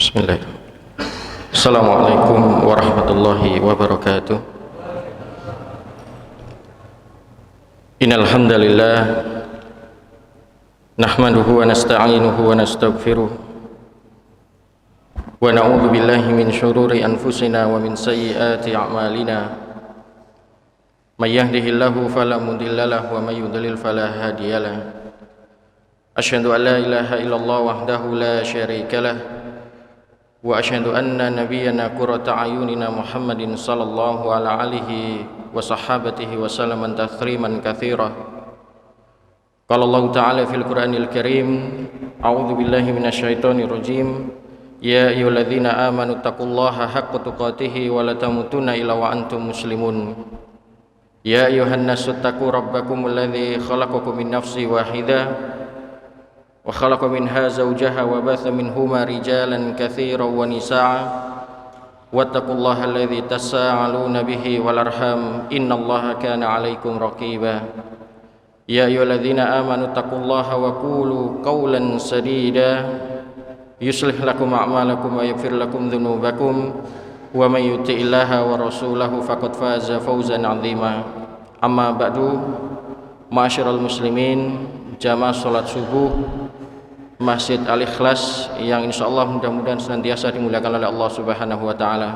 Bismillah. Assalamualaikum warahmatullahi wabarakatuh. Innal hamdalillah nahmaduhu wa nasta'inuhu wa nastaghfiruh wa na'udzu billahi min syururi anfusina wa min sayyiati a'malina. May yahdihillahu fala mudilla lahu wa may yudlil fala hadiyalah. Asyhadu an la ilaha illallah wahdahu la syarika lah wa asyhadu anna nabiyyana qurrata ayunina Muhammadin sallallahu ala alihi wa sahabatihi wa sallaman tatsliman katsira. Qala Allah ta'ala fil Qur'anil Karim, a'udzu billahi minasyaitonir rajim. Ya ayyuhalladzina amanu taqullaha haqqa tuqatih wa la tamutunna illa wa antum muslimun. Ya ayyuhan nasu taqu rabbakumul ladzi khalaqakum min nafsin wahidah wa khalaqa minha zawjaha wa batha minhuma rijalan katsiran wa nisaa wattaqullaha alladzi tasaaluna bihi wal arham innallaha kana 'alaikum raqiba. Ya ayyuhalladzina amanu taqullaha wa qulu qawlan sadida yuslih lakum a'malakum wa yaghfir lakum dhunubakum wa may yuti'illaha wa rasulahu faqad faza fawzan 'azima. Amma ba'du, ma'asyiral muslimin, jamaah salat subuh Masjid Al-Ikhlas yang insyaallah mudah-mudahan senantiasa dimuliakan oleh Allah Subhanahu wa taala.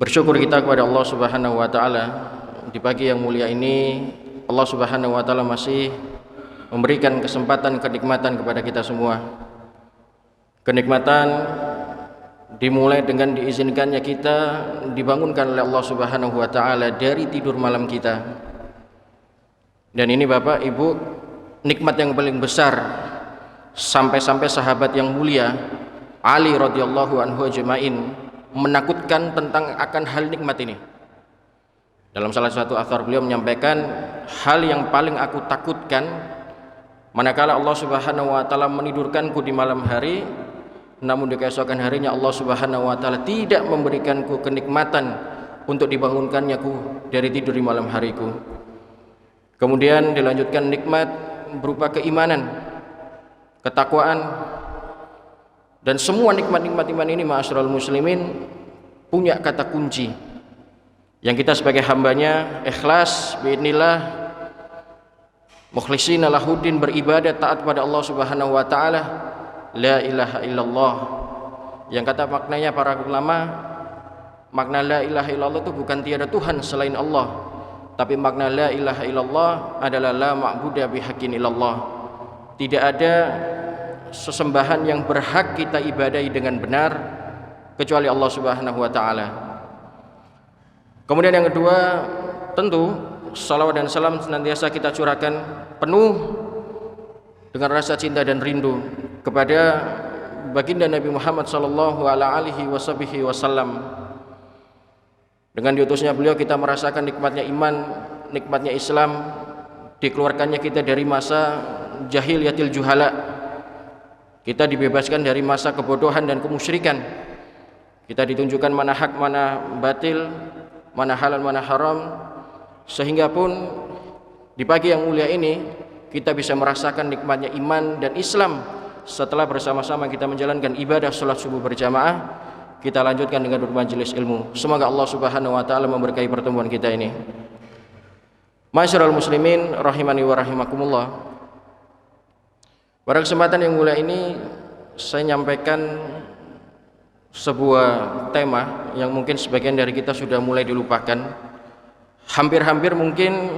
Bersyukur kita kepada Allah Subhanahu wa taala di pagi yang mulia ini. Allah Subhanahu wa taala masih memberikan kesempatan kenikmatan kepada kita semua. Kenikmatan dimulai dengan diizinkannya kita dibangunkan oleh Allah Subhanahu wa taala dari tidur malam kita. Dan ini Bapak Ibu, nikmat yang paling besar, sampai-sampai sahabat yang mulia Ali radhiyallahu anhu ajma'in menakutkan tentang akan hal nikmat ini. Dalam salah satu athar beliau menyampaikan, hal yang paling aku takutkan manakala Allah Subhanahu wa taala menidurkanku di malam hari, namun di keesokan harinya Allah Subhanahu wa taala tidak memberikanku kenikmatan untuk dibangunkannya dari tidur di malam hariku. Kemudian dilanjutkan nikmat berupa keimanan, ketakwaan, dan semua nikmat-nikmat iman ini ma'asyiral muslimin punya kata kunci yang kita sebagai hambanya ikhlas biidznillah mukhlishina lahuddin, beribadah taat pada Allah Subhanahu wa taala, la ilaha illallah, yang kata maknanya para ulama, makna la ilaha illallah itu bukan tiada Tuhan selain Allah, tapi makna la ilaha illallah adalah la ma'budu bihaqqin illallah. Tidak ada sesembahan yang berhak kita ibadahi dengan benar kecuali Allah Subhanahu wa taala. Kemudian yang kedua, tentu salawat dan salam senantiasa kita curahkan penuh dengan rasa cinta dan rindu kepada baginda Nabi Muhammad sallallahu alaihi wasallam. Dengan diutusnya beliau kita merasakan nikmatnya iman, nikmatnya Islam, dikeluarkannya kita dari masa jahiliyatil juhala. Kita dibebaskan dari masa kebodohan dan kemusyrikan. Kita ditunjukkan mana hak, mana batil, mana halal, mana haram, sehingga pun di pagi yang mulia ini kita bisa merasakan nikmatnya iman dan Islam setelah bersama-sama kita menjalankan ibadah salat subuh berjamaah. Kita lanjutkan dengan bermajelis ilmu. Semoga Allah Subhanahu wa taala memberkahi pertemuan kita ini. Ma'asyiral muslimin rahimani wa rahimakumullah. Pada kesempatan yang mulia ini saya nyampaikan sebuah tema yang mungkin sebagian dari kita sudah mulai dilupakan. Hampir-hampir mungkin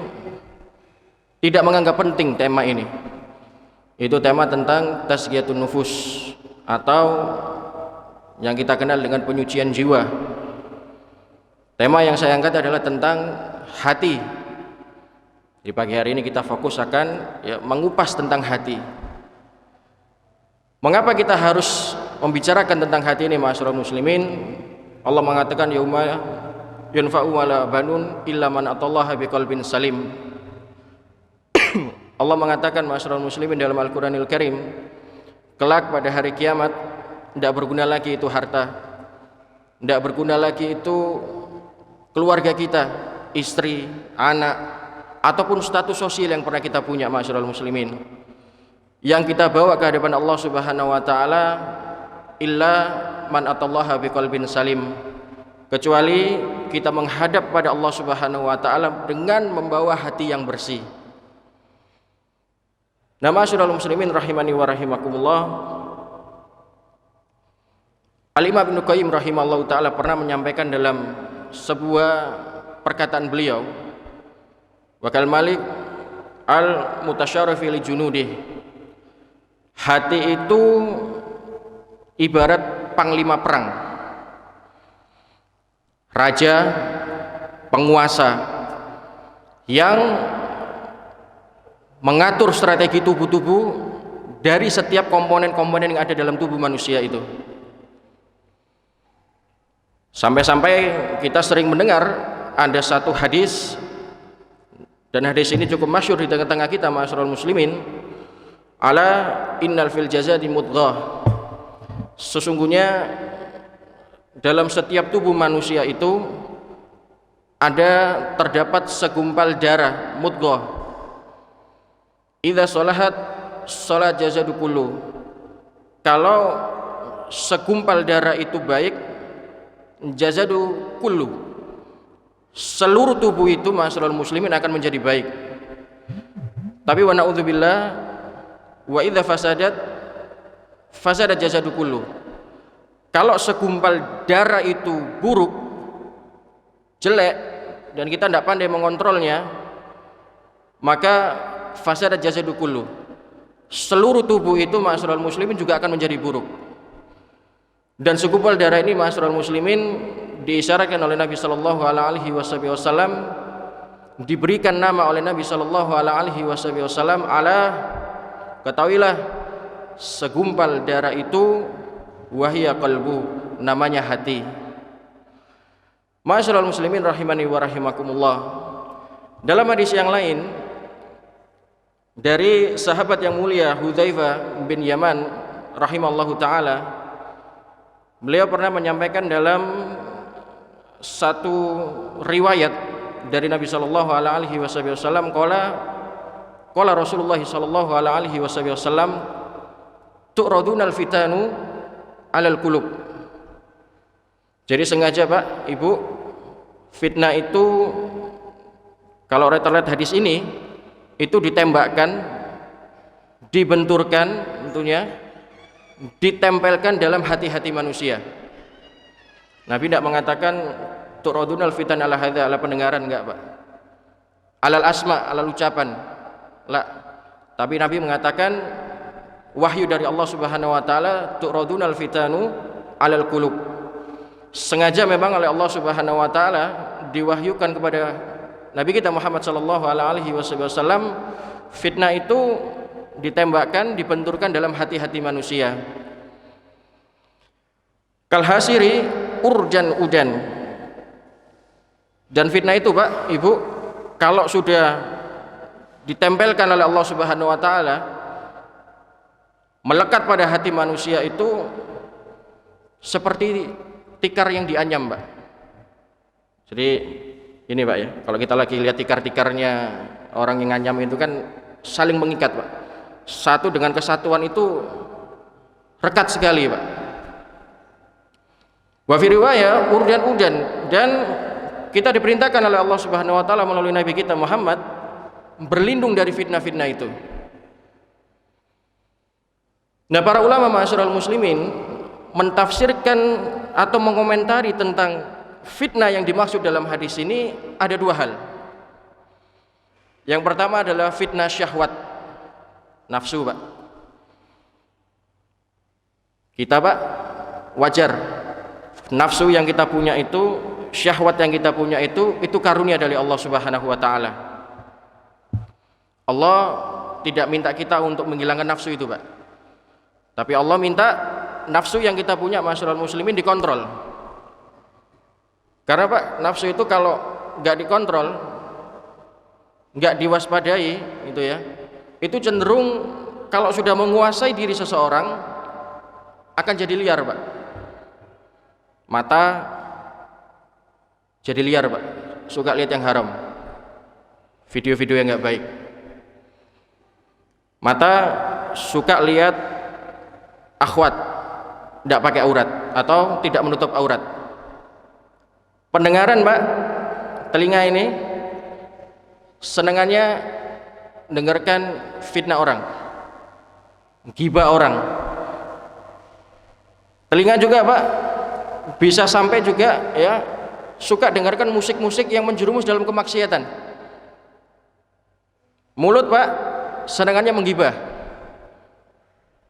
tidak menganggap penting tema ini. Itu tema tentang tazkiyatun nufus atau yang kita kenal dengan penyucian jiwa. Tema yang saya angkat adalah tentang hati. Di pagi hari ini kita fokus akan mengupas tentang hati. Mengapa kita harus membicarakan tentang hati ini, ma'asyiral muslimin? Allah mengatakan yauma yanfa'u wala banun illa man atallaha biqalbin salim. Allah mengatakan, ma'asyiral muslimin, dalam Al-Qur'anil Karim, kelak pada hari kiamat tidak berguna lagi itu harta, tidak berguna lagi itu keluarga kita, istri, anak, ataupun status sosial yang pernah kita punya, ma'asyiral muslimin. yang kita bawa ke hadapan Allah Subhanahu wa taala illa man atallaha biqalbin salim, kecuali kita menghadap pada Allah Subhanahu wa taala dengan membawa hati yang bersih. Nah, ma'asyiral muslimin rahimani wa rahimakumullah, Al-Imam Ibnu Qayyim rahimallahu taala pernah menyampaikan dalam sebuah perkataan beliau, wa kal malik al mutasyarrif li junudih, hati itu ibarat panglima perang, raja, penguasa yang mengatur strategi tubuh-tubuh dari setiap komponen-komponen yang ada dalam tubuh manusia itu. Sampai-sampai kita sering mendengar ada satu hadis, dan hadis ini cukup masyhur di tengah-tengah kita ma'asyiral muslimin, ala innal fil jasadi mudghah, sesungguhnya dalam setiap tubuh manusia itu terdapat segumpal darah, mudghah, idza sholahat sholat jasadu kullu, kalau segumpal darah itu baik, jasadu kullu, seluruh tubuh itu ma'asyiral muslimin akan menjadi baik. Tapi wa na'udzubillah, wa idza fasadat jasadu kullu, kalau segumpal darah itu buruk, jelek, dan kita tidak pandai mengontrolnya, maka fasadat jasadu kullu, seluruh tubuh itu ma'asyiral muslimin juga akan menjadi buruk. Dan segumpal darah ini ma'asyiral muslimin diisyaratkan oleh Nabi sallallahu alaihi wasallam, diberikan nama oleh Nabi sallallahu alaihi wasallam, ala, ketahuilah segumpal darah itu wahia qalbu, namanya hati. Ma'asyiral muslimin rahimani wa rahimakumullah, dalam hadis yang lain dari sahabat yang mulia Hudzaifah bin Yaman rahimallahu taala, beliau pernah menyampaikan dalam satu riwayat dari Nabi sallallahu alaihi wasallam, qala Rasulullah sallallahu alaihi wasallam, tu'radunal fitanu alal qulub. Jadi sengaja Pak, Ibu, fitnah itu kalau terlihat hadis ini itu ditembakkan, dibenturkan, tentunya ditempelkan dalam hati-hati manusia. Nabi tidak mengatakan tu'radunal fitan ala hadza, ala pendengaran, enggak Pak, alal asma, alal ucapan, la. Tapi Nabi mengatakan wahyu dari Allah Subhanahu wa taala, tu'radunal fitanu alal qulub. Sengaja memang oleh Allah Subhanahu wa taala diwahyukan kepada Nabi kita Muhammad sallallahu alaihi wasallam, fitnah itu ditembakkan, dibenturkan dalam hati-hati manusia. Kalhasiri urjan udan. Dan fitnah itu Pak, Ibu, kalau sudah ditempelkan oleh Allah Subhanahu wa taala, melekat pada hati manusia itu seperti tikar yang dianyam Pak. Jadi ini Pak ya, kalau kita lagi lihat tikar-tikarnya orang yang nganyam itu kan saling mengikat Pak, satu dengan kesatuan itu rekat sekali Pak. Wa fi riwayah urdan udan, dan kita diperintahkan oleh Allah Subhanahu wa taala melalui Nabi kita Muhammad berlindung dari fitnah-fitnah itu. Nah, para ulama ma'asyiral muslimin mentafsirkan atau mengomentari tentang fitnah yang dimaksud dalam hadis ini ada dua hal. Yang pertama adalah fitnah syahwat, nafsu Pak. Kita Pak wajar, nafsu yang kita punya itu, syahwat yang kita punya itu karunia dari Allah Subhanahu wa taala. Allah tidak minta kita untuk menghilangkan nafsu itu Pak, tapi Allah minta nafsu yang kita punya ma'asyiral muslimin dikontrol. Karena Pak, nafsu itu kalau nggak dikontrol, nggak diwaspadai itu ya, itu cenderung kalau sudah menguasai diri seseorang akan jadi liar Pak. Mata jadi liar Pak, suka lihat yang haram, video-video yang nggak baik. Mata suka lihat akhwat tidak pakai aurat atau tidak menutup aurat. Pendengaran Pak, telinga ini senangannya dengarkan fitnah orang, gibah orang. Telinga juga Pak bisa sampai juga ya suka dengarkan musik-musik yang menjerumus dalam kemaksiatan. Mulut Pak senangannya menggibah,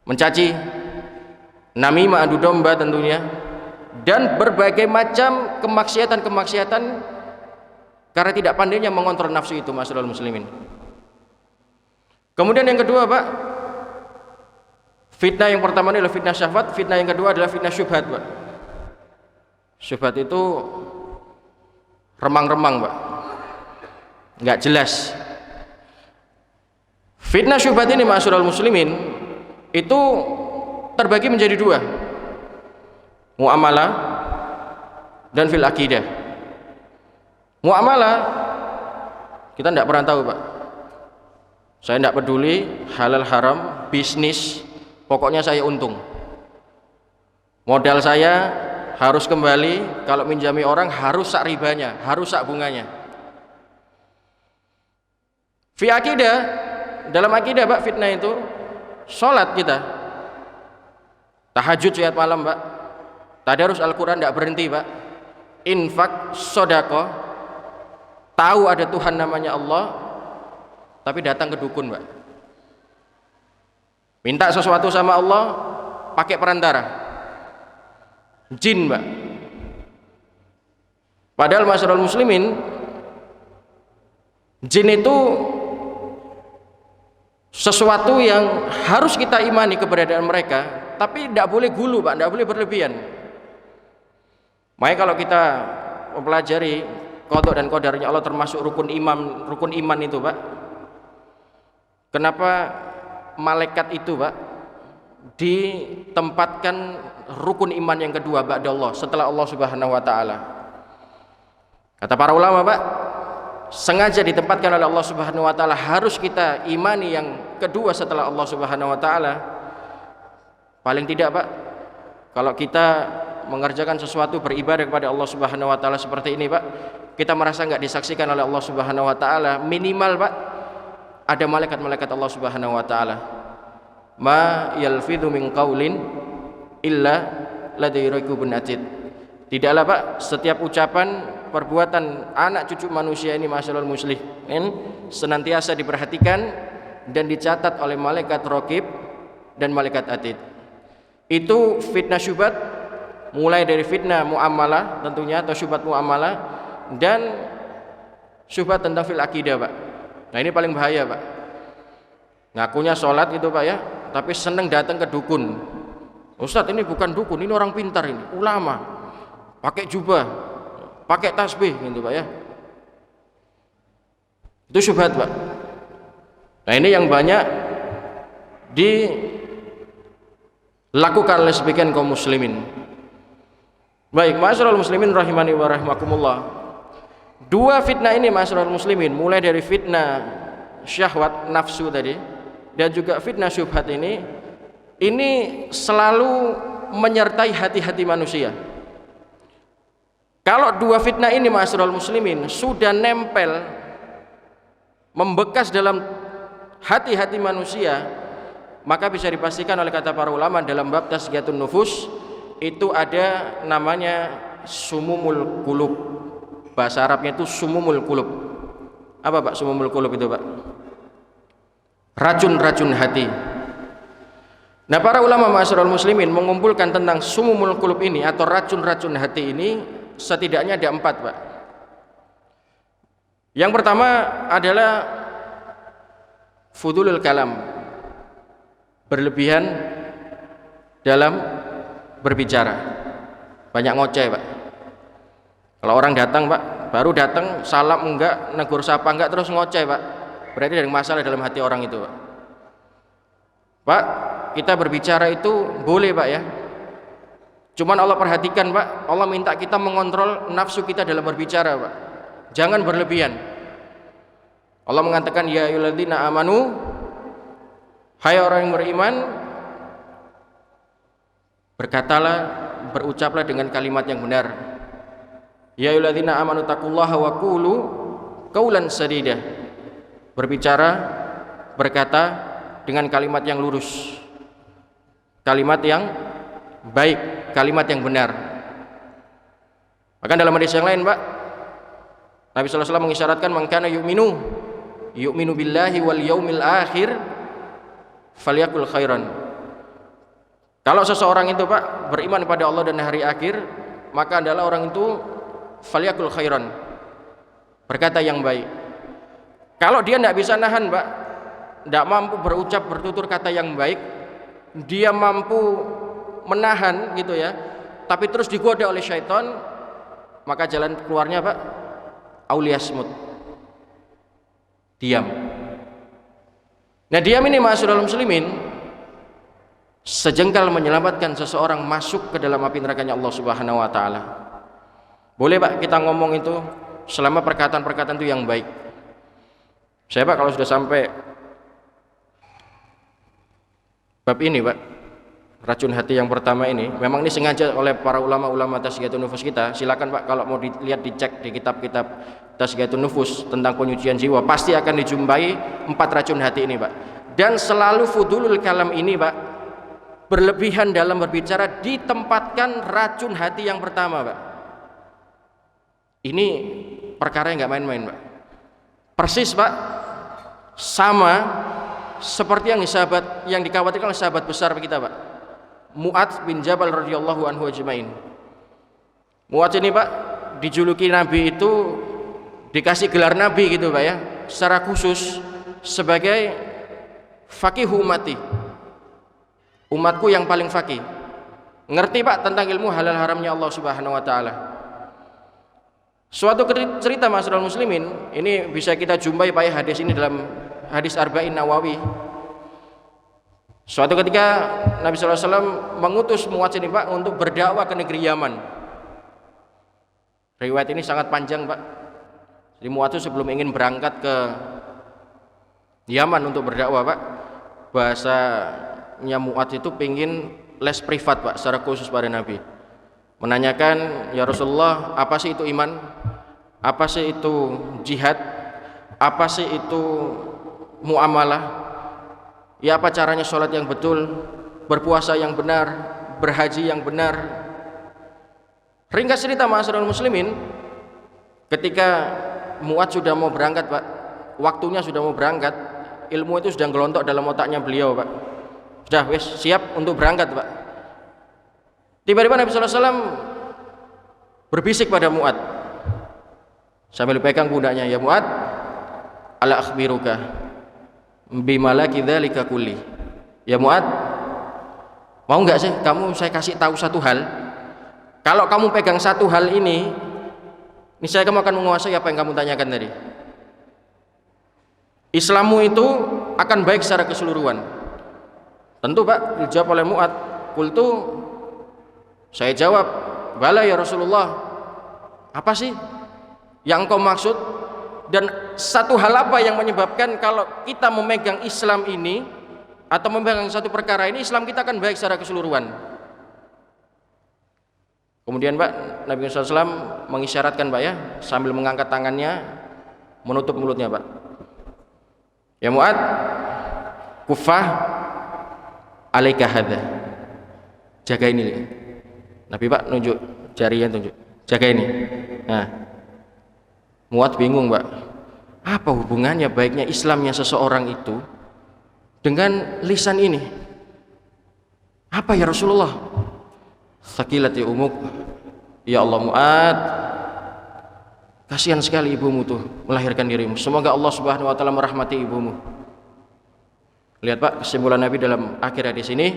mencaci, namimah, adu domba tentunya, dan berbagai macam kemaksiatan-kemaksiatan karena tidak pandainya mengontrol nafsu itu, masyaallah muslimin. Kemudian yang kedua Pak, fitnah yang pertama adalah fitnah syahwat, fitnah yang kedua adalah fitnah syubhat Pak. Syubhat itu remang-remang Pak, nggak jelas. Fitnah syubhat ini masyaallah muslimin itu terbagi menjadi dua, muamalah dan fil akidah. Muamalah kita tidak pernah tahu Pak, saya tidak peduli halal haram, bisnis, pokoknya saya untung, modal saya harus kembali, kalau minjami orang harus sak ribanya, harus sak bunganya. Fi akidah, dalam akidah Pak, fitnah itu sholat kita, tahajud setiap malam Pak, tadarus Al-Quran tidak berhenti Pak, infak, sodako, tahu ada Tuhan namanya Allah, tapi datang ke dukun Pak, minta sesuatu sama Allah pakai perantara, jin Pak. Padahal masyarakat muslimin, jin itu sesuatu yang harus kita imani keberadaan mereka, tapi tidak boleh gulu Pak, tidak boleh berlebihan. Makanya kalau kita mempelajari qada dan qadarnya Allah termasuk rukun iman itu Pak, kenapa malaikat itu Pak ditempatkan rukun iman yang kedua ba'da Allah, setelah Allah Subhanahu wa taala? Kata para ulama Pak, sengaja ditempatkan oleh Allah Subhanahu wa taala, harus kita imani yang kedua setelah Allah Subhanahu wa taala. Paling tidak Pak, kalau kita mengerjakan sesuatu beribadah kepada Allah Subhanahu wa taala seperti ini Pak, kita merasa enggak disaksikan oleh Allah Subhanahu wa taala, minimal Pak ada malaikat-malaikat Allah Subhanahu wa taala. Ma yalfidhu min qaulin illa ladaihi raqibun atid. Tidaklah Pak setiap ucapan, perbuatan anak cucu manusia ini masyaallah muslimin senantiasa diperhatikan dan dicatat oleh malaikat raqib dan malaikat atid. Itu fitnah syubhat, mulai dari fitnah muamalah tentunya atau syubhat muamalah, dan syubhat tentang fil akidah Pak. Nah ini paling bahaya Pak, ngakunya sholat gitu Pak ya, tapi seneng datang ke dukun. Ustadz ini bukan dukun, ini orang pintar, ini ulama, pakai jubah, pakai tasbih gitu Pak ya. Itu syubhat Pak. Nah ini yang banyak dilakukan oleh sebagian kaum muslimin. Baik, masyaallah muslimin rahimani wa rahimakumullah. Dua fitnah ini masyaallah muslimin, mulai dari fitnah syahwat nafsu tadi dan juga fitnah syubhat ini selalu menyertai hati-hati manusia. Kalau dua fitnah ini masyaallah muslimin sudah nempel, membekas dalam hati-hati manusia, maka bisa dipastikan oleh kata para ulama dalam bab tazkiyatun nufus itu ada namanya sumumul qulub. Bahasa Arabnya itu sumumul qulub. Apa Pak sumumul qulub itu Pak? Racun-racun hati. Nah para ulama masyaallah muslimin mengumpulkan tentang sumumul qulub ini atau racun-racun hati ini setidaknya ada 4 Pak. Yang pertama adalah fudulul kalam, berlebihan dalam berbicara, banyak ngoceh Pak. Kalau orang datang Pak, baru datang salam enggak, negur sapa enggak, terus ngoceh Pak, berarti ada masalah dalam hati orang itu Pak. Pak, kita berbicara itu boleh Pak ya, cuman Allah perhatikan Pak, Allah minta kita mengontrol nafsu kita dalam berbicara Pak, jangan berlebihan. Allah mengatakan ya ayyuhalladzina amanu Hai orang yang beriman, berkatalah, berucaplah dengan kalimat yang benar. Ya ayyuhalladzina amanu taqullaha wa qulu qaulan sadida. Berbicara, berkata dengan kalimat yang lurus, kalimat yang baik, kalimat yang benar. Bahkan dalam hadis yang lain, Pak, Nabi sallallahu alaihi wasallam mengisyaratkan man kana yu'minu billahi wal yaumil akhir falyakul khairan. Kalau seseorang itu, Pak, beriman kepada Allah dan hari akhir, maka adalah orang itu falyakul khairan, berkata yang baik. Kalau dia tidak bisa nahan, Pak, tidak mampu berucap bertutur kata yang baik, dia mampu menahan gitu ya, tapi terus digoda oleh syaitan, maka jalan keluarnya, Pak, auliyasmut, diam. Nah, diam ini, ma'asyiral muslimin, sejengkal menyelamatkan seseorang masuk ke dalam api nerakanya Allah Subhanahu wa taala. Boleh, Pak, kita ngomong itu selama perkataan-perkataan itu yang baik. Saya, Pak, kalau sudah sampai bab ini, Pak, racun hati yang pertama ini, memang ini sengaja oleh para ulama-ulama tazkiyatun nufus kita. Silakan, Pak, kalau mau dilihat, dicek di kitab-kitab tazkiyatun nufus tentang penyucian jiwa, pasti akan dijumpai 4 racun hati ini, Pak. Dan selalu fudulul kalam ini, Pak, berlebihan dalam berbicara, ditempatkan racun hati yang pertama, Pak. Ini perkara yang nggak main-main, Pak. Persis, Pak, sama seperti yang dikhawatirkan oleh sahabat besar kita, Pak, Mu'adz bin Jabal radhiyallahu anhu ajmain. Mu'adz ini, Pak, dijuluki Nabi itu, dikasih gelar Nabi gitu, Pak ya, secara khusus sebagai faqih ummati, umatku yang paling faqih, ngerti, Pak, tentang ilmu halal haramnya Allah Subhanahu wa taala. Suatu cerita, ma'asyiral muslimin, ini bisa kita jumpai, Pak ya, hadis ini dalam hadis Arba'in Nawawi. Suatu ketika Nabi sallallahu alaihi wasallam mengutus Mu'adz ini, Pak, untuk berdakwah ke negeri Yaman. Riwayat ini sangat panjang, Pak. Jadi Mu'adz sebelum ingin berangkat ke Yaman untuk berdakwah, Pak, bahasanya Mu'adz itu pengin les privat, Pak, secara khusus pada Nabi. Menanyakan, ya Rasulullah, apa sih itu iman? Apa sih itu jihad? Apa sih itu muamalah? Ya, apa caranya sholat yang betul, berpuasa yang benar, berhaji yang benar? Ringkas cerita, ma'asyiral muslimin, ketika Mu'adz sudah mau berangkat, Pak, waktunya sudah mau berangkat, ilmu itu sudah gelontok dalam otaknya beliau, Pak. Sudah wis siap untuk berangkat, Pak. Tiba-tiba Nabi sallallahu alaihi wasallam berbisik pada Mu'adz sambil pegang pundaknya, ya Mu'adz, ala akhbiruka bimalaki dzalika kulli. Ya Mu'adz, mau enggak sih kamu saya kasih tahu satu hal? Kalau kamu pegang satu hal ini, niscaya kamu akan menguasai apa yang kamu tanyakan tadi. Islammu itu akan baik secara keseluruhan. Tentu, Pak, dijawab oleh Mu'adz. Qultu, saya jawab, bala ya Rasulullah. Apa sih yang engkau maksud? Dan satu hal apa yang menyebabkan kalau kita memegang Islam ini atau memegang satu perkara ini, Islam kita akan baik secara keseluruhan? Kemudian, Pak, Nabi SAW mengisyaratkan, Pak ya, sambil mengangkat tangannya menutup mulutnya, Pak. Ya Mu'adz, kuffah alaika hadza. Jaga ini. Nabi, Pak, nunjuk jarinya, tunjuk, jaga ini. Nah, Mu'adz bingung, Pak, apa hubungannya baiknya Islamnya seseorang itu dengan lisan ini? Apa ya Rasulullah? Sakilati umuk. Ya Allah Mu'adz, kasihan sekali ibumu tuh melahirkan dirimu. Semoga Allah Subhanahu wa taala merahmati ibumu. Lihat, Pak, kesimpulan Nabi dalam akhir hadis ini.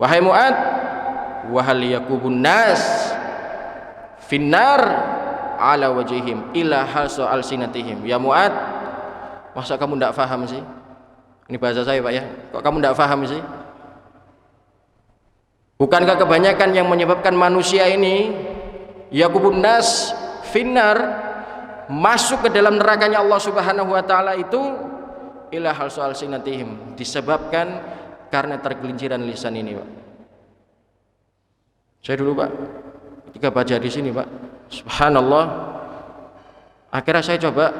Wahai Mu'adz, wa hal yakubun nas finnar ala wajhihim ila hasu alsinatihim. Ya Mu'adz, masa kamu tidak paham sih? Ini bahasa saya, Pak ya. Kok kamu tidak paham sih? Bukankah kebanyakan yang menyebabkan manusia ini yakubun nas finnar, masuk ke dalam nerakanya Allah Subhanahu wa taala, itu ila halsu alsinatihim, disebabkan karena tergelinciran lisan ini, Pak. Saya dulu, Pak, ketika baca di sini, Pak, subhanallah, akhirnya saya coba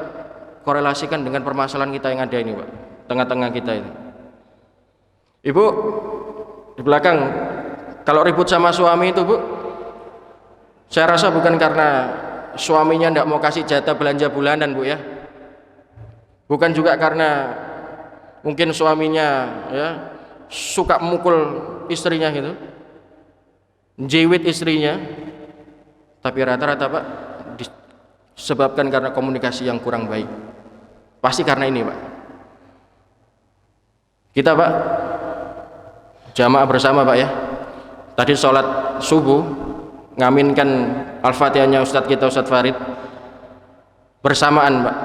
korelasikan dengan permasalahan kita yang ada ini, Pak, tengah-tengah kita ini. Ibu di belakang kalau ribut sama suami itu, Bu, saya rasa bukan karena suaminya tidak mau kasih jatah belanja bulanan, Bu, ya. Bukan juga karena mungkin suaminya ya suka mukul istrinya gitu, jiwit istrinya, tapi rata-rata, Pak, disebabkan karena komunikasi yang kurang baik. Pasti karena ini, Pak. Kita, Pak, jamaah bersama, Pak, ya. Tadi sholat subuh ngaminkan Al-Fatihahnya Ustadz kita, Ustadz Farid, bersamaan, Pak.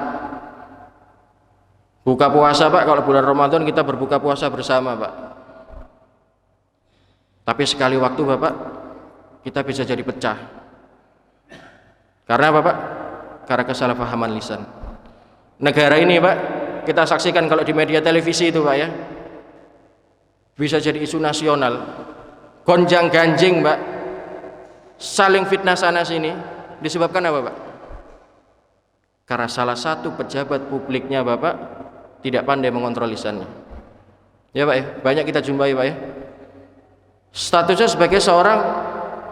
Buka puasa, Pak, kalau bulan Ramadan kita berbuka puasa bersama, Pak. Tapi sekali waktu, Bapak, kita bisa jadi pecah. Karena apa, Pak? Karena kesalahpahaman lisan. Negara ini, Pak, kita saksikan kalau di media televisi itu, Pak, ya, bisa jadi isu nasional, gonjang ganjing, Pak, saling fitnah sana sini. Disebabkan apa, Pak? Karena salah satu pejabat publiknya, Bapak, tidak pandai mengontrol lisannya. Ya, Pak, ya, banyak kita jumpai, Pak, ya, statusnya sebagai seorang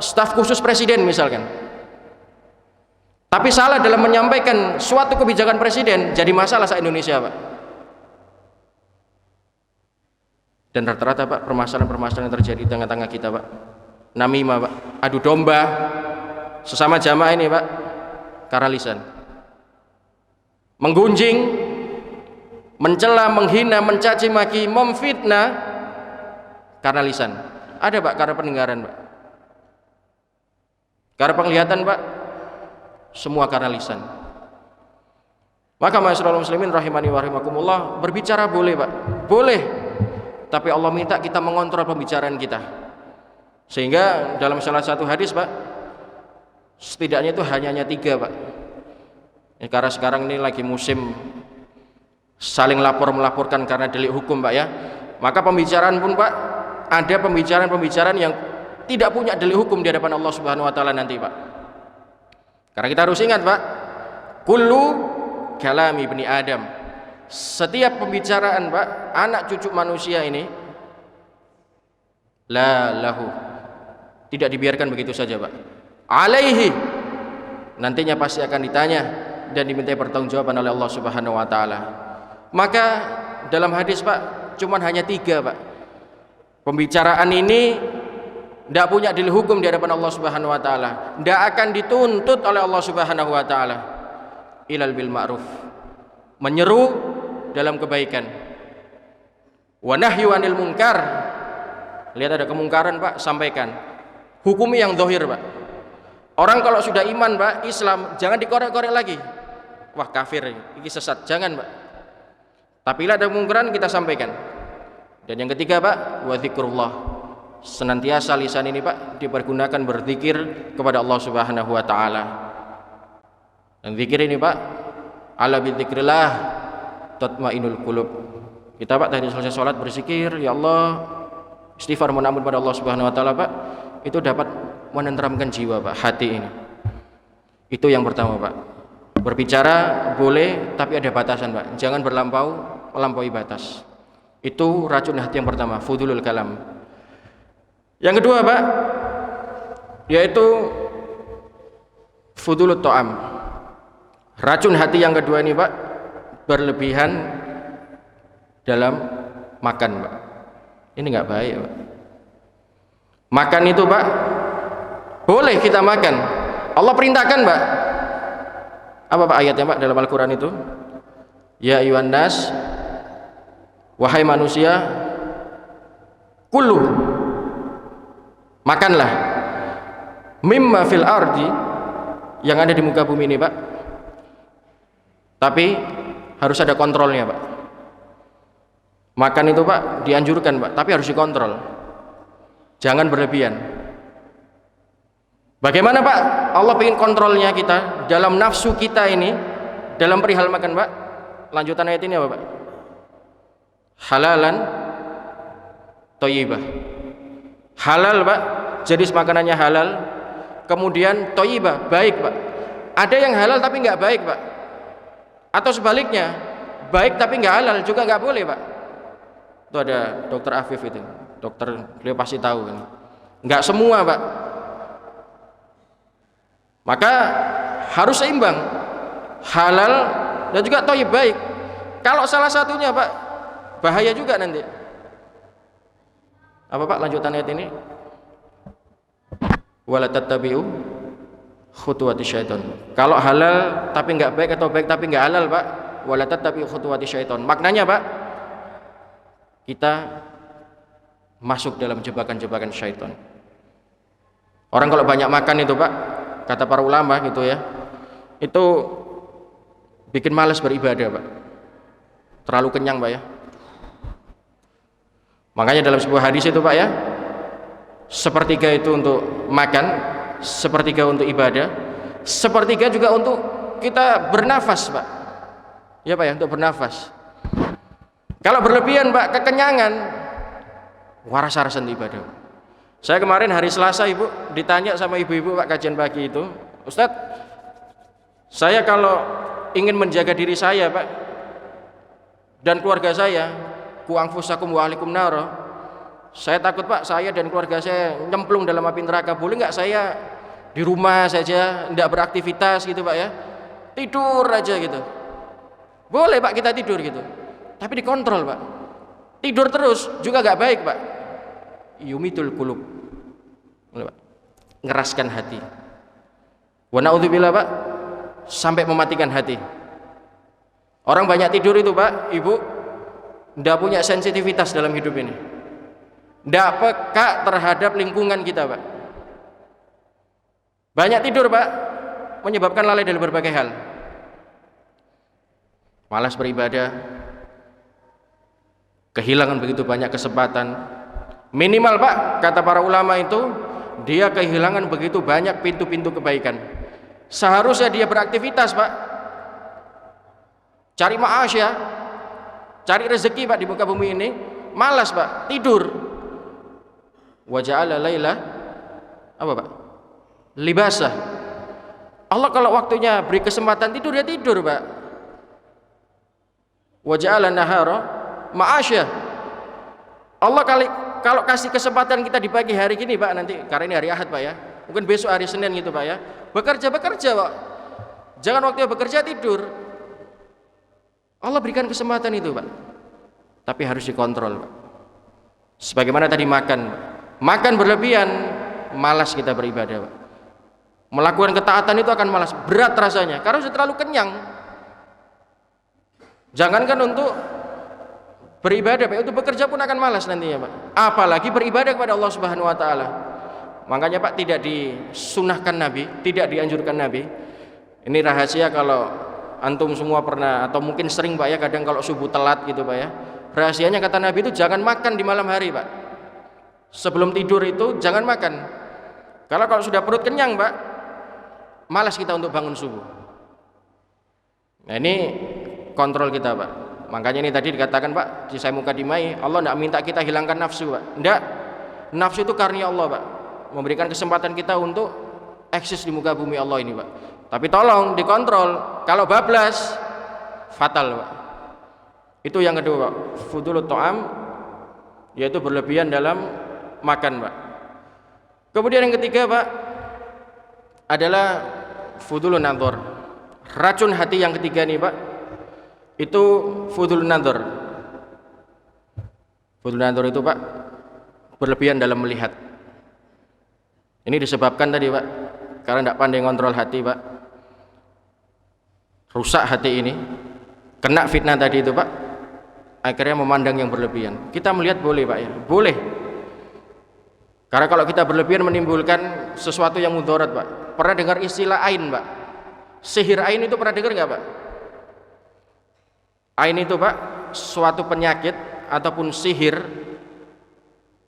staf khusus presiden misalkan, tapi salah dalam menyampaikan suatu kebijakan presiden, jadi masalah se-Indonesia, Pak. Dan rata-rata, Pak, permasalahan-permasalahan yang terjadi di tengah-tengah kita, Pak, namimah, Pak, adu domba sesama jamaah ini, Pak, karena lisan. Menggunjing, mencela, menghina, mencaci maki, memfitnah karena lisan. Ada, Pak, karena pendengaran, Pak, karena penglihatan, Pak, semua karena lisan. Maka ma'asyiral muslimin rahimani wa rahimakumullah, berbicara boleh, Pak, boleh, tapi Allah minta kita mengontrol pembicaraan kita. Sehingga dalam salah satu hadis, Pak, setidaknya itu hanya 3, Pak, ya, karena sekarang ini lagi musim saling melaporkan karena delik hukum, Pak, ya. Maka pembicaraan pun, Pak, ada pembicaraan yang tidak punya delik hukum di hadapan Allah Subhanahu wa taala nanti, Pak. Karena kita harus ingat, Pak, kullu kalami ibni Adam, setiap pembicaraan, Pak, anak cucu manusia ini la lahu, tidak dibiarkan begitu saja, Pak, alaihi, nantinya pasti akan ditanya dan dimintai pertanggungjawaban oleh Allah Subhanahu wa taala. Maka dalam hadis, Pak, cuman hanya 3, Pak, pembicaraan ini tidak punya dalil hukum di hadapan Allah Subhanahu wa taala, tidak akan dituntut oleh Allah Subhanahu wa taala. Ilal bil ma'ruf, menyeru dalam kebaikan, wa nahyu anil munkar, lihat ada kemungkaran, Pak, sampaikan. Hukumi yang zahir, Pak. Orang kalau sudah iman, Pak, Islam, jangan dikorek-korek lagi. Wah, kafir ini sesat, jangan, Pak. Tapi bila ada kemungkaran kita sampaikan. Dan yang ketiga, Pak, wa zikrullah, senantiasa lisan ini, Pak, dipergunakan berzikir kepada Allah Subhanahu wa taala. Dan zikir ini, Pak, ala bidzikrillah tatmainul qulub. Kita, Pak, tadi selesai sholat berzikir, ya Allah, istighfar, mohon ampun pada Allah Subhanahu wa taala, Pak, itu dapat menenteramkan jiwa, Pak, hati ini. Itu yang pertama, Pak. Berbicara boleh, tapi ada batasan, Pak. Jangan melampaui batas. Itu racun hati yang pertama, fudulul kalam. Yang kedua, Pak, yaitu fudulut ta'am. Racun hati yang kedua ini, Pak, berlebihan dalam makan, Pak. Ini nggak baik, Pak. Makan itu, Pak, boleh kita makan. Allah perintahkan, Pak. Apa, Pak, ayatnya, Pak, dalam Al-Quran itu? Ya ayyuhan nas, wahai manusia, kulu, makanlah, mimma fil ardi, yang ada di muka bumi ini, Pak. Tapi harus ada kontrolnya, Pak. Makan itu, Pak, dianjurkan, Pak, tapi harus dikontrol. Jangan berlebihan. Bagaimana, Pak, Allah ingin kontrolnya kita dalam nafsu kita ini, dalam perihal makan, Pak? Lanjutan ayat ini apa, Pak? halalan thayyibah. Halal Pak, jenis makanannya halal. Kemudian thayyibah, baik Pak. Ada yang halal tapi nggak baik Pak. Atau sebaliknya, baik tapi nggak halal juga nggak boleh Pak. Itu ada dokter Afif itu, dokter, beliau pasti tahu kan. Nggak semua Pak. Maka harus seimbang, halal dan juga thayyib, baik. Kalau salah satunya Pak, bahaya juga nanti. Apa Pak lanjutan ayat ini? Wala tattabi'u khutuwati syaiton. Kalau halal tapi nggak baik atau baik tapi nggak halal Pak, wala tattabi'u khutuwati syaiton. Maknanya Pak, kita masuk dalam jebakan-jebakan syaiton. Orang kalau banyak makan itu Pak, kata para ulama gitu ya, itu bikin malas beribadah Pak. Terlalu kenyang Pak ya. Makanya dalam sebuah hadis itu Pak ya, sepertiga itu untuk makan, sepertiga untuk ibadah, sepertiga juga untuk kita bernafas Pak. Ya Pak ya, untuk bernafas. Kalau berlebihan Pak, kekenyangan, waras-warasan ibadah. Saya kemarin hari Selasa Ibu ditanya sama ibu-ibu Pak kajian pagi itu, Ustadz, saya kalau ingin menjaga diri saya Pak dan keluarga saya, ku anfusakum wa ahlikum naro, saya takut Pak, saya dan keluarga saya nyemplung dalam api neraka. Boleh nggak saya di rumah saja, tidak beraktivitas gitu Pak ya, tidur aja gitu? Boleh Pak, kita tidur gitu, tapi dikontrol Pak. Tidur terus juga nggak baik Pak. Yumitul qulub, ngeraskan hati. Wa na'udzubillah Pak, sampai mematikan hati. Orang banyak tidur itu Pak, Ibu, tidak punya sensitivitas dalam hidup ini, tidak peka terhadap lingkungan kita Pak. Banyak tidur Pak, menyebabkan lalai dari berbagai hal. Malas beribadah, kehilangan begitu banyak kesempatan. Minimal Pak, kata para ulama itu, dia kehilangan begitu banyak pintu-pintu kebaikan. Seharusnya dia beraktivitas Pak, cari ma'ash ya, cari rezeki Pak di muka bumi ini, malas Pak, tidur. Wa ja'ala laila apa Pak? Libasa. Allah kalau waktunya beri kesempatan tidur, ya tidur Pak. Wa ja'ala nahara ma'asya. Allah kalau kasih kesempatan kita di pagi hari gini Pak, nanti karena ini hari Ahad Pak ya, mungkin besok hari Senin gitu Pak ya, bekerja Pak, jangan waktunya bekerja tidur. Allah berikan kesempatan itu Pak, tapi harus dikontrol Pak. Sebagaimana tadi makan berlebihan, malas kita beribadah Pak. Melakukan ketaatan itu akan malas, berat rasanya karena sudah terlalu kenyang. Jangankan untuk beribadah Pak, untuk bekerja pun akan malas nantinya Pak, apalagi beribadah kepada Allah Subhanahu wa taala. Makanya Pak, tidak disunahkan Nabi, tidak dianjurkan Nabi. Ini rahasia, kalau antum semua pernah atau mungkin sering Pak ya, kadang kalau subuh telat gitu Pak ya, rahasianya kata Nabi itu jangan makan di malam hari Pak. Sebelum tidur itu jangan makan. Kalau sudah perut kenyang Pak, malas kita untuk bangun subuh. Nah ini kontrol kita Pak. Makanya ini tadi dikatakan Pak, di saya muka dimai, Allah tidak minta kita hilangkan nafsu Pak. Tidak, nafsu itu karunia Allah Pak, memberikan kesempatan kita untuk eksis di muka bumi Allah ini Pak. Tapi tolong dikontrol, kalau bablas fatal Pak. Itu yang kedua Pak, fudulut ta'am, yaitu berlebihan dalam makan Pak. Kemudian yang ketiga Pak adalah fudulun nadhar, racun hati yang ketiga nih Pak, itu fudul nadhar. Fudul nadhar itu Pak berlebihan dalam melihat. Ini disebabkan tadi Pak, karena tidak pandai kontrol hati Pak, rusak hati ini, kena fitnah tadi itu Pak, akhirnya memandang yang berlebihan. Kita melihat boleh Pak ya, boleh, karena kalau kita berlebihan menimbulkan sesuatu yang mudarat Pak. Pernah dengar istilah ain Pak? Sihir ain itu pernah dengar nggak Pak? Ain itu Pak suatu penyakit ataupun sihir,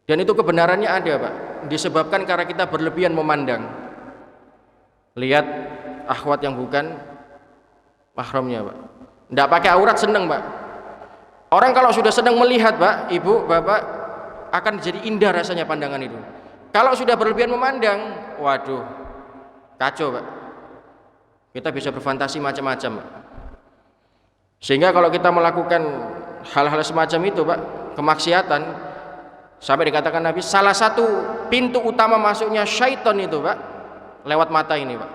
dan itu kebenarannya ada Pak, disebabkan karena kita berlebihan memandang, lihat akhwat yang bukan mahramnya Pak, tidak pakai aurat seneng Pak. Orang kalau sudah senang melihat Pak, Ibu, Bapak, akan jadi indah rasanya pandangan itu. Kalau sudah berlebihan memandang, waduh, kacau Pak. Kita bisa berfantasi macam-macam Pak. Sehingga kalau kita melakukan hal-hal semacam itu Pak, kemaksiatan, sampai dikatakan Nabi, salah satu pintu utama masuknya syaitan itu Pak, lewat mata ini Pak.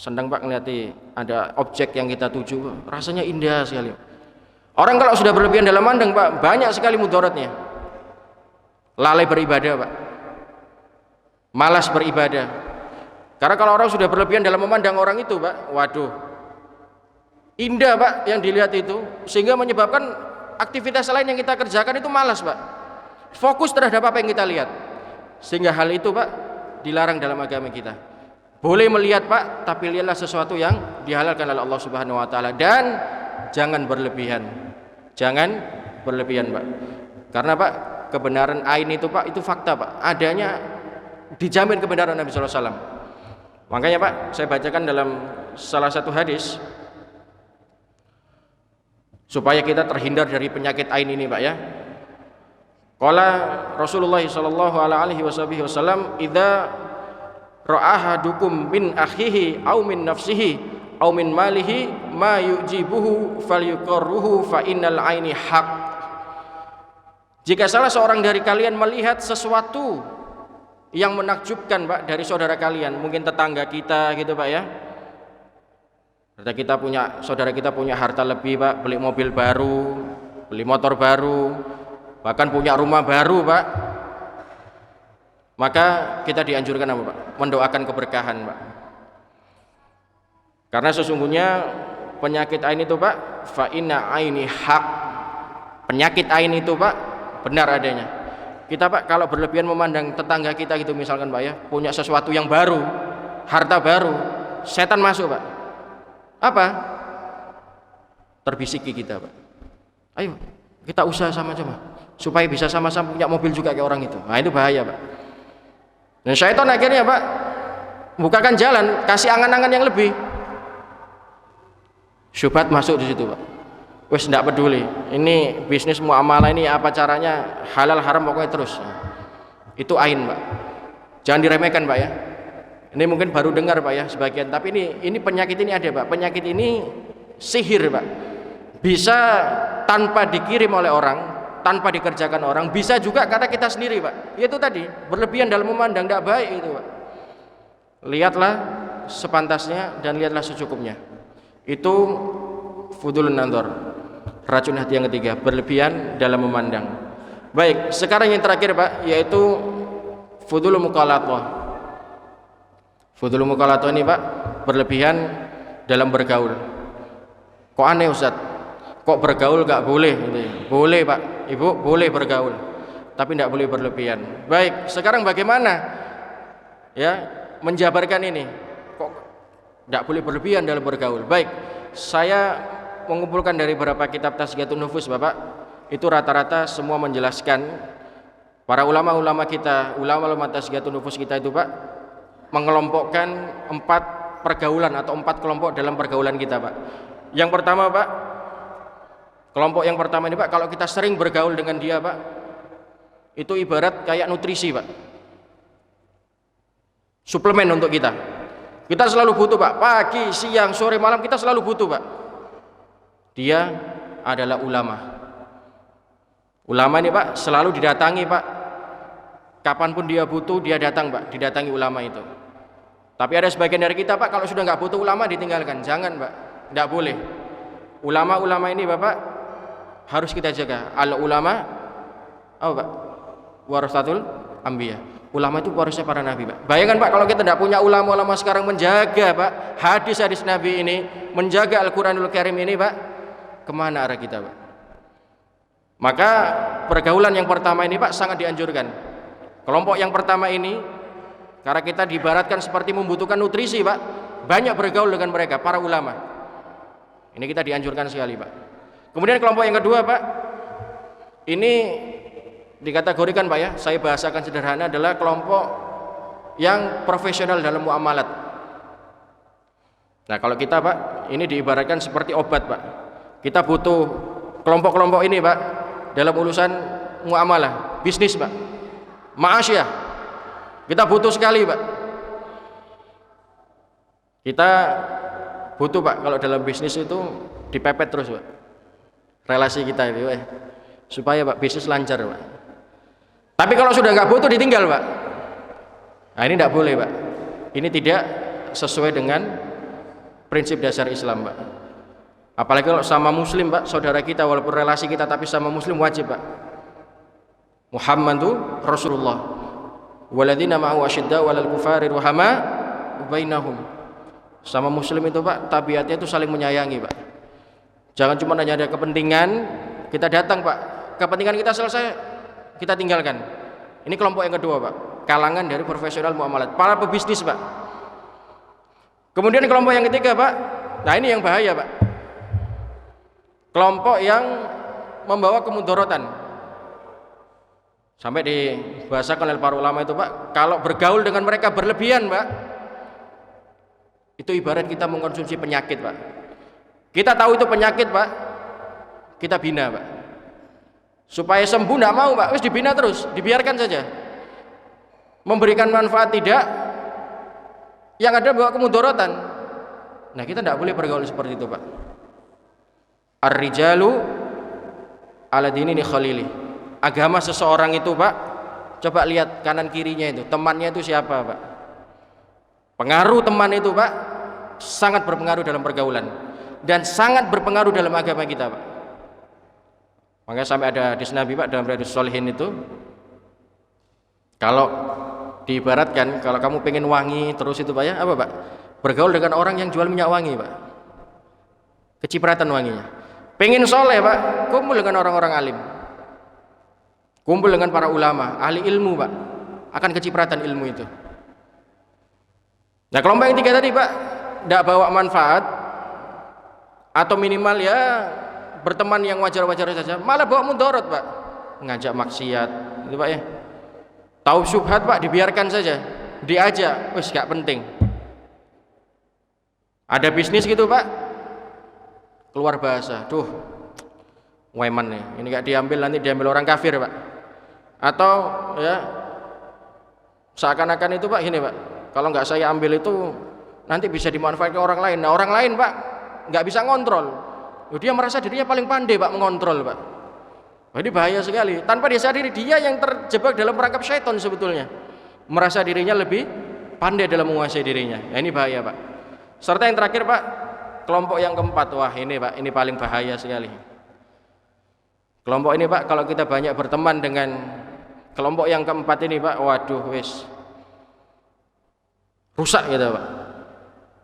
Senang Pak ngeliati ada objek yang kita tuju Pak, rasanya indah sekali. Orang kalau sudah berlebihan dalam mandang Pak, banyak sekali mudaratnya. Lalai beribadah Pak, malas beribadah. Karena kalau orang sudah berlebihan dalam memandang orang itu Pak, waduh, indah Pak yang dilihat itu, sehingga menyebabkan aktivitas lain yang kita kerjakan itu malas Pak, fokus terhadap apa yang kita lihat. Sehingga hal itu Pak dilarang dalam agama kita. Boleh melihat Pak, tapi lihatlah sesuatu yang dihalalkan oleh Allah Subhanahu wa taala, dan jangan berlebihan. Jangan berlebihan Pak. Karena Pak, kebenaran ain itu Pak, itu fakta Pak. Adanya dijamin kebenaran Nabi sallallahu alaihi wasallam. Makanya Pak, saya bacakan dalam salah satu hadis supaya kita terhindar dari penyakit ain ini Pak ya. Qala Rasulullah sallallahu alaihi wasallam, "Idza ra'ahadukum min akhihi aw min nafsihi aw min malihi ma yujibuhu falyuqarruhu fa innal aini haq." Jika salah seorang dari kalian melihat sesuatu yang menakjubkan Pak dari saudara kalian, mungkin tetangga kita gitu Pak ya, saudara kita punya harta lebih Pak, beli mobil baru, beli motor baru, bahkan punya rumah baru Pak, maka kita dianjurkan apa Pak? Mendoakan keberkahan Pak. Karena sesungguhnya penyakit ain itu Pak, fa inna aini haq. Penyakit ain itu Pak benar adanya. Kita Pak kalau berlebihan memandang tetangga kita gitu misalkan Pak ya, punya sesuatu yang baru, harta baru, setan masuk Pak. Apa? Terbisiki kita Pak. Ayo kita usaha sama-sama supaya bisa sama-sama punya mobil juga kayak orang itu. Nah itu bahaya Pak. Dan syaitan akhirnya Pak bukakan jalan, kasih angan-angan yang lebih. Syubhat masuk di situ Pak. Wes tidak peduli, ini bisnis muamalah ini apa caranya, halal haram pokoknya terus. Itu ain Pak. Jangan diremehkan Pak ya. Ini mungkin baru dengar Pak ya sebagian, tapi ini penyakit ini ada Pak. Penyakit ini sihir Pak. Bisa tanpa dikirim oleh orang, tanpa dikerjakan orang, bisa juga karena kita sendiri Pak. Itu tadi berlebihan dalam memandang tidak baik itu Pak. Lihatlah sepantasnya dan lihatlah secukupnya. Itu fudulun nadhar, racun hati yang ketiga, berlebihan dalam memandang. Baik, sekarang yang terakhir Pak, yaitu fudulul muqalatah. Fudulul muqalatah ini Pak, berlebihan dalam bergaul. Kok aneh Ustaz? Kok bergaul gak boleh? Boleh Pak, Ibu boleh bergaul, tapi tidak boleh berlebihan. Baik, sekarang bagaimana ya menjabarkan ini? Kok tidak boleh berlebihan dalam bergaul? Baik, saya mengumpulkan dari beberapa kitab Tazkiyatun Nufus Bapak, itu rata-rata semua menjelaskan, para ulama-ulama kita, ulama-ulama Tazkiyatun Nufus kita itu Pak, mengelompokkan 4 pergaulan atau 4 kelompok dalam pergaulan kita Pak. Yang pertama Pak, kelompok yang pertama ini Pak, kalau kita sering bergaul dengan dia Pak, itu ibarat kayak nutrisi Pak, suplemen untuk kita. Kita selalu butuh Pak, pagi, siang, sore, malam kita selalu butuh Pak. Dia adalah ulama. Ulama ini Pak selalu didatangi Pak. Kapanpun dia butuh dia datang Pak, didatangi ulama itu. Tapi ada sebagian dari kita Pak kalau sudah nggak butuh ulama ditinggalkan. Jangan Pak, nggak boleh. Ulama-ulama ini Bapak harus kita jaga. Al ulama apa Pak? Warasatul anbiya. Ulama itu warisnya para nabi Pak. Bayangkan Pak kalau kita tidak punya ulama-ulama sekarang menjaga Pak hadis-hadis Nabi ini, menjaga Al-Quranul Karim ini Pak, kemana arah kita Pak? Maka pergaulan yang pertama ini Pak sangat dianjurkan. Kelompok yang pertama ini, karena kita diibaratkan seperti membutuhkan nutrisi Pak, banyak bergaul dengan mereka, para ulama. Ini kita dianjurkan sekali Pak. Kemudian kelompok yang kedua Pak, ini dikategorikan Pak ya, saya bahasakan sederhana, adalah kelompok yang profesional dalam muamalat. Nah kalau kita Pak, ini diibaratkan seperti obat Pak. Kita butuh kelompok-kelompok ini Pak dalam urusan muamalah, bisnis Pak. Ma'asyah. Kita butuh sekali Pak. Kita butuh Pak kalau dalam bisnis itu dipepet terus Pak. Relasi kita itu supaya Pak bisnis lancar Pak. Tapi kalau sudah nggak butuh ditinggal Pak. Nah ini tidak boleh Pak. Ini tidak sesuai dengan prinsip dasar Islam Pak. Apalagi kalau sama muslim Pak, saudara kita walaupun relasi kita tapi sama muslim wajib Pak. Muhammadu Rasulullah. Walladzina ma'ahu asyidda 'alal kufari ruhama bainahum. Sama muslim itu Pak, tabiatnya itu saling menyayangi Pak. Jangan cuma hanya ada kepentingan, kita datang Pak, kepentingan kita selesai, kita tinggalkan. Ini kelompok yang kedua Pak, kalangan dari profesional muamalat, para pebisnis Pak. Kemudian kelompok yang ketiga Pak, nah ini yang bahaya Pak, kelompok yang membawa kemudorotan. Sampai dibahasakan oleh para ulama itu Pak, kalau bergaul dengan mereka berlebihan Pak, itu ibarat kita mengkonsumsi penyakit Pak. Kita tahu itu penyakit Pak, kita bina Pak. Supaya sembuh tidak mau Pak, wis dibina terus, dibiarkan saja. Memberikan manfaat tidak, yang ada bawa kemudorotan. Nah kita tidak boleh bergaul seperti itu Pak. Ar-rijalu ala dinini khalili. Agama seseorang itu Pak, coba lihat kanan kirinya itu, temannya itu siapa Pak. Pengaruh teman itu Pak sangat berpengaruh dalam pergaulan dan sangat berpengaruh dalam agama kita Pak. Makanya sampai ada hadis Nabi Pak dalam Riyadhus Shalihin itu, kalau diibaratkan kalau kamu pengen wangi terus itu Pak ya, apa Pak? Bergaul dengan orang yang jual minyak wangi Pak, kecipratan wanginya. Pengen soleh Pak, kumpul dengan orang-orang alim, kumpul dengan para ulama, ahli ilmu Pak, akan kecipratan ilmu itu. Nah kelompok yang tiga tadi Pak, tidak bawa manfaat atau minimal ya berteman yang wajar-wajar saja, malah bawa mudarat Pak, ngajak maksiat itu Pak ya. Tahu syubhat Pak, dibiarkan saja, diajak, wis gak penting. Ada bisnis gitu Pak, keluar bahasa, duh weman nih, ini gak diambil nanti diambil orang kafir Pak. Atau ya seakan-akan itu Pak gini Pak, kalau nggak saya ambil itu nanti bisa dimanfaatkan orang lain. Nah orang lain Pak nggak bisa ngontrol, dia merasa dirinya paling pandai Pak mengontrol Pak. Wah, ini bahaya sekali. Tanpa disadari dia yang terjebak dalam perangkap syaitan sebetulnya, merasa dirinya lebih pandai dalam menguasai dirinya. Nah ini bahaya Pak. Serta yang terakhir Pak, kelompok yang keempat, wah ini Pak, ini paling bahaya sekali. Kelompok ini Pak, kalau kita banyak berteman dengan kelompok yang keempat ini Pak, waduh wis rusak gitu Pak.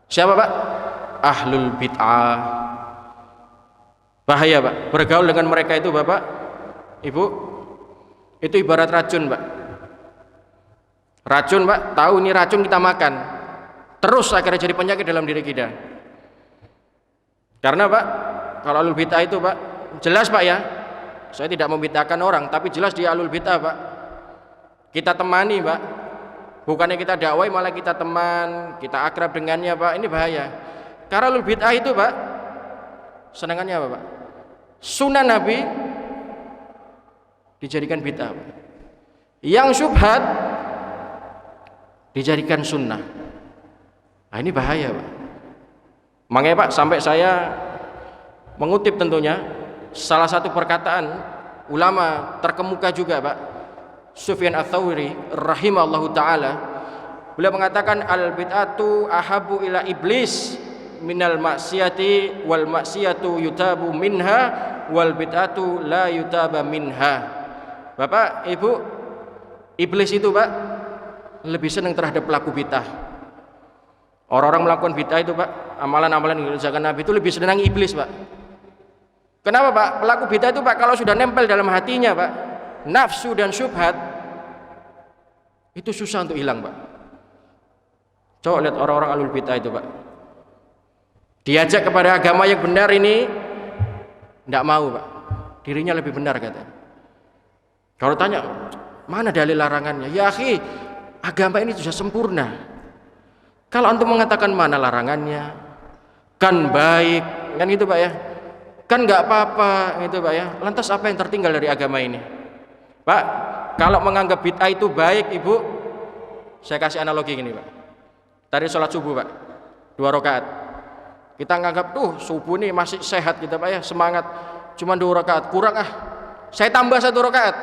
Siapa Pak? Ahlul bid'ah. Bahaya Pak, bergaul dengan mereka itu Bapak, Ibu, itu ibarat racun Pak. Racun Pak, tahu ini racun kita makan, terus akhirnya jadi penyakit dalam diri kita. Karena Pak, kalau ahlul bid'ah itu Pak, jelas Pak ya, saya tidak membid'ahkan orang, tapi jelas dia ahlul bid'ah Pak. Kita temani Pak, bukannya kita dakwai malah kita teman, kita akrab dengannya Pak, ini bahaya. Karena ahlul bid'ah itu Pak, senangannya apa Pak? Sunnah Nabi dijadikan bid'ah Pak. Yang syubhat dijadikan sunnah. Nah ini bahaya Pak. Makanya Pak, sampai saya mengutip tentunya salah satu perkataan ulama terkemuka juga Pak, Sufyan Ats-Tsauri rahimahullahu taala. Beliau mengatakan al bid'atu ahabu ila iblis minal maksiati wal maksiatu yutabu minha wal bid'atu la yutaba minha. Bapak, Ibu, iblis itu Pak lebih senang terhadap pelaku bid'ah. Orang-orang melakukan bid'ah itu Pak, amalan-amalan yang dikerjakan Nabi itu lebih senang iblis Pak. Kenapa Pak? Pelaku bid'ah itu Pak kalau sudah nempel dalam hatinya Pak, nafsu dan syubhat itu susah untuk hilang Pak. Coba lihat orang-orang ahlul bid'ah itu Pak, diajak kepada agama yang benar ini tidak mau Pak, dirinya lebih benar kata. Kalau tanya mana dalil larangannya, ya akhi, agama ini sudah sempurna. Kalau antum mengatakan mana larangannya, kan baik, kan gitu Pak ya. kan nggak apa-apa itu Pak ya. Lantas apa yang tertinggal dari agama ini? Pak, kalau menganggap bid'ah itu baik Ibu, saya kasih analogi gini Pak. Tadi sholat subuh Pak, 2 rakaat. Kita nganggap subuh ini masih sehat kita Pak ya, semangat. Cuma 2 rakaat, kurang saya tambah 1 rakaat.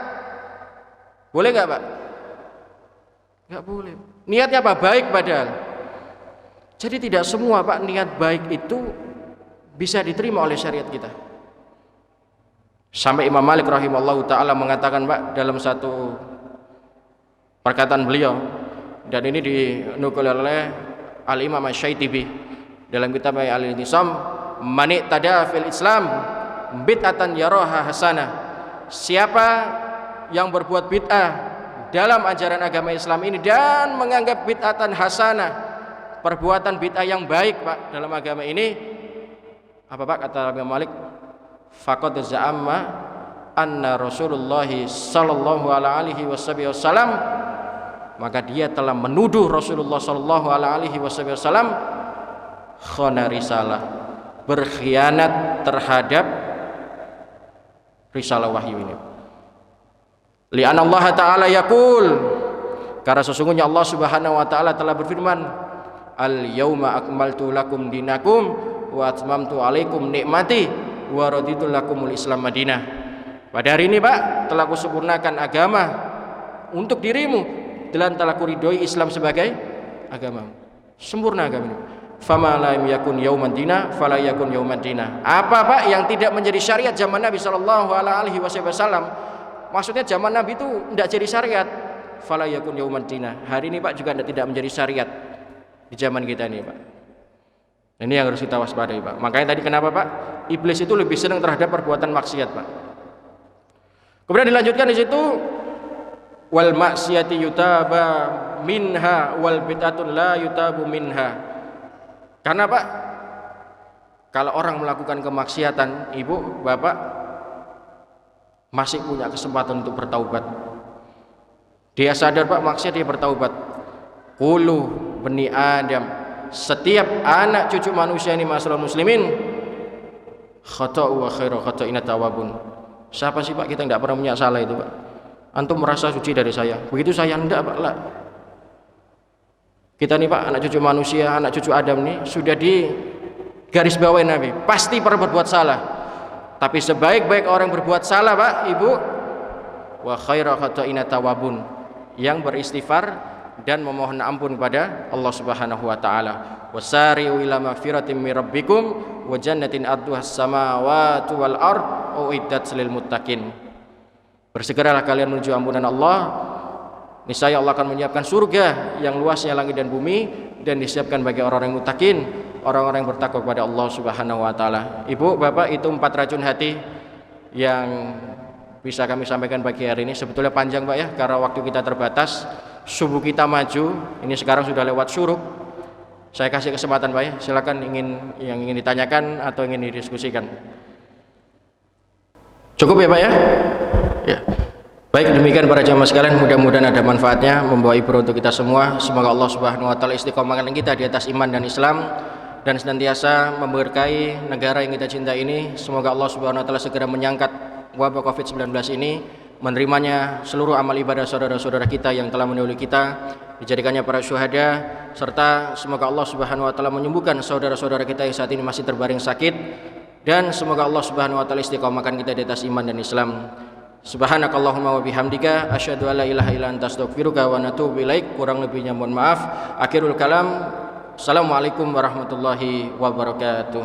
Boleh nggak Pak? Nggak boleh. Niatnya apa? Baik padahal. Jadi tidak semua Pak niat baik itu bisa diterima oleh syariat kita. Sampai Imam Malik rahimahullah ta'ala mengatakan Pak dalam satu perkataan beliau, dan ini dinukil oleh Al-Imam Asy-Syaitibi dalam kitab Al-Intisam, man i'tada fil Islam bid'atan yaraha hasanah. Siapa yang berbuat bid'ah dalam ajaran agama Islam ini dan menganggap bid'atan hasanah, perbuatan bid'ah yang baik Pak dalam agama ini, apa Pak kata Imam Malik? Faqad za'amma anna Rasulullah sallallahu alaihi wasallam, maka dia telah menuduh Rasulullah sallallahu alaihi wasallam khana risalah, berkhianat terhadap risalah wahyu ini. Li'anna Allah ta'ala yaqul, karena sesungguhnya Allah Subhanahu wa taala telah berfirman, al-yauma akmaltu lakum dinakum wa atmamtu alaikum nikmati wa raditu lakumul Islam madinah. Pada hari ini Pak telah kusempurnakan agama untuk dirimu dan telah kuridhoi Islam sebagai agama. Sempurna agama ini. Fama lam yakun yauman dina fala yakun yauman dina. Apa Pak yang tidak menjadi syariat zaman Nabi sallallahu alaihi wasallam? Maksudnya zaman Nabi itu tidak jadi syariat. Fala yakun yauman dina. Hari ini Pak juga tidak menjadi syariat di zaman kita ini Pak. Ini yang harus kita waspadai Pak. Makanya tadi kenapa Pak? Iblis itu lebih senang terhadap perbuatan maksiat Pak. Kemudian dilanjutkan di situ, wal maksiati yutaba minha wal bid'atun la yutabu minha. Karena Pak, kalau orang melakukan kemaksiatan, Ibu, Bapak masih punya kesempatan untuk bertaubat. Dia sadar Pak maksiat, dia bertaubat. Qulu bani Adam, setiap anak cucu manusia ini masyaallah muslimin, khata'u wa khairu khata'ina tawabun. Siapa sih Pak kita tidak pernah punya salah itu Pak? Antum merasa suci dari saya, begitu saya enggak Pak lah. Kita nih Pak anak cucu manusia, anak cucu Adam nih sudah di garis bawah Nabi, pasti pernah berbuat salah. Tapi sebaik-baik orang berbuat salah Pak Ibu, wa khairu khata'ina tawabun, yang beristighfar dan memohon ampun kepada Allah Subhanahu wa taala. Wasari'u ila magfiratin min rabbikum wa jannatin arduhas samawati wal ard uiddat lil muttaqin. Bersegeralah kalian menuju ampunan Allah, niscaya Allah akan menyiapkan surga yang luasnya langit dan bumi dan disiapkan bagi orang-orang yang muttaqin, orang-orang yang bertakwa kepada Allah Subhanahu wa taala. Ibu, Bapak, itu 4 racun hati yang bisa kami sampaikan pagi hari ini. Sebetulnya panjang Pak ya, karena waktu kita terbatas. Subuh kita maju, ini sekarang sudah lewat syuruk. Saya kasih kesempatan Pak ya, silakan yang ingin ditanyakan atau ingin didiskusikan. Cukup ya Pak ya? Ya. Baik, demikian para jamaah sekalian, mudah-mudahan ada manfaatnya, membawa ibrah untuk kita semua. Semoga Allah Subhanahu wa taala istiqomahkan kita di atas iman dan Islam dan senantiasa memberkahi negara yang kita cintai ini. Semoga Allah Subhanahu wa taala segera menyangkat wabah Covid-19 ini, menerimanya seluruh amal ibadah saudara-saudara kita yang telah mendahului kita, dijadikannya para syuhada, serta semoga Allah Subhanahu wa taala menyembuhkan saudara-saudara kita yang saat ini masih terbaring sakit, dan semoga Allah Subhanahu wa taala istiqomahkan kita di atas iman dan Islam. Subhanakallahumma wa bihamdika asyhadu an la ilaha illa anta astaghfiruka wa atubu ilaik. Kurang lebihnya mohon maaf. Akhirul kalam. Assalamualaikum warahmatullahi wabarakatuh.